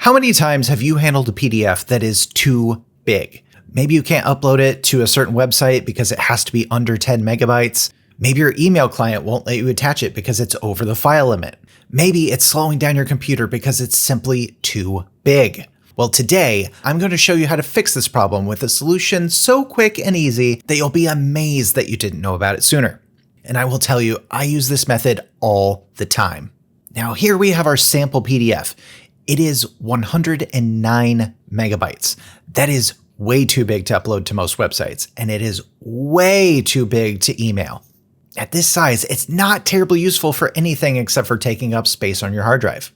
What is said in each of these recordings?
How many times have you handled a PDF that is too big? Maybe you can't upload it to a certain website because it has to be under 10 megabytes. Maybe your email client won't let you attach it because it's over the file limit. Maybe it's slowing down your computer because it's simply too big. Well, today, I'm going to show you how to fix this problem with a solution so quick and easy that you'll be amazed that you didn't know about it sooner. And I will tell you, I use this method all the time. Now, here we have our sample PDF. It is 109 megabytes. That is way too big to upload to most websites, and it is way too big to email. At this size, it's not terribly useful for anything except for taking up space on your hard drive.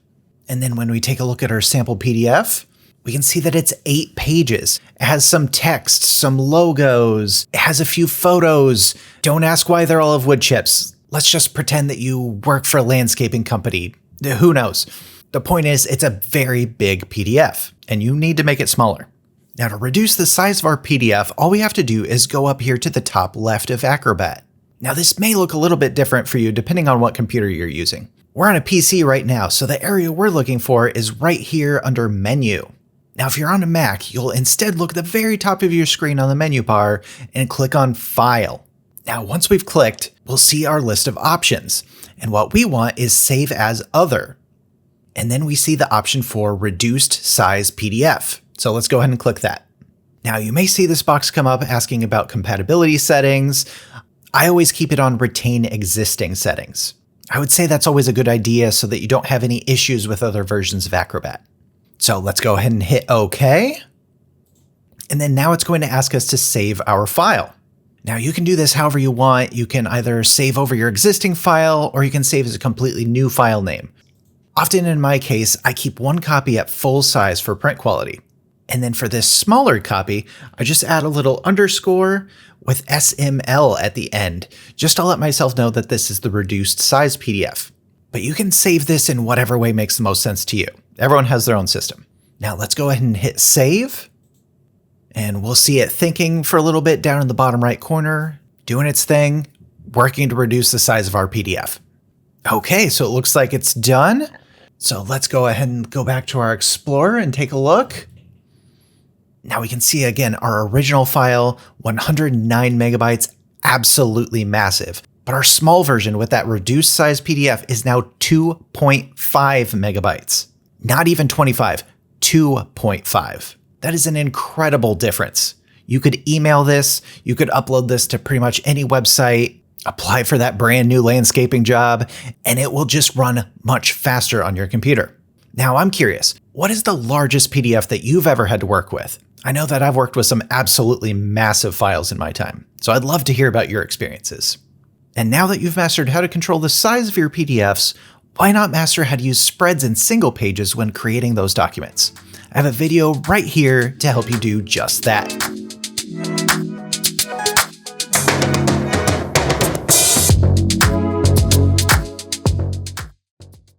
And then when we take a look at our sample PDF, we can see that it's 8 pages. It has some text, some logos, it has a few photos. Don't ask why they're all of wood chips. Let's just pretend that you work for a landscaping company. Who knows? The point is, it's a very big PDF, and you need to make it smaller. Now, to reduce the size of our PDF, all we have to do is go up here to the top left of Acrobat. Now, this may look a little bit different for you depending on what computer you're using. We're on a PC right now, so the area we're looking for is right here under Menu. Now, if you're on a Mac, you'll instead look at the very top of your screen on the menu bar and click on File. Now, once we've clicked, we'll see our list of options, and what we want is Save as Other. And then we see the option for Reduced Size PDF. So let's go ahead and click that. Now you may see this box come up asking about compatibility settings. I always keep it on Retain Existing Settings. I would say that's always a good idea so that you don't have any issues with other versions of Acrobat. So let's go ahead and hit OK. And then now it's going to ask us to save our file. Now you can do this however you want. You can either save over your existing file or you can save as a completely new file name. Often in my case, I keep one copy at full size for print quality. And then for this smaller copy, I just add a little underscore with SML at the end, just to let myself know that this is the reduced size PDF. But you can save this in whatever way makes the most sense to you. Everyone has their own system. Now let's go ahead and hit save. And we'll see it thinking for a little bit down in the bottom right corner, doing its thing, working to reduce the size of our PDF. Okay, so it looks like it's done. So let's go ahead and go back to our Explorer and take a look. Now we can see again our original file, 109 megabytes, absolutely massive. But our small version with that reduced size PDF is now 2.5 megabytes. Not even 25, 2.5. That is an incredible difference. You could email this, you could upload this to pretty much any website, apply for that brand new landscaping job, and it will just run much faster on your computer. Now I'm curious, what is the largest PDF that you've ever had to work with? I know that I've worked with some absolutely massive files in my time, so I'd love to hear about your experiences. And now that you've mastered how to control the size of your PDFs, why not master how to use spreads and single pages when creating those documents? I have a video right here to help you do just that.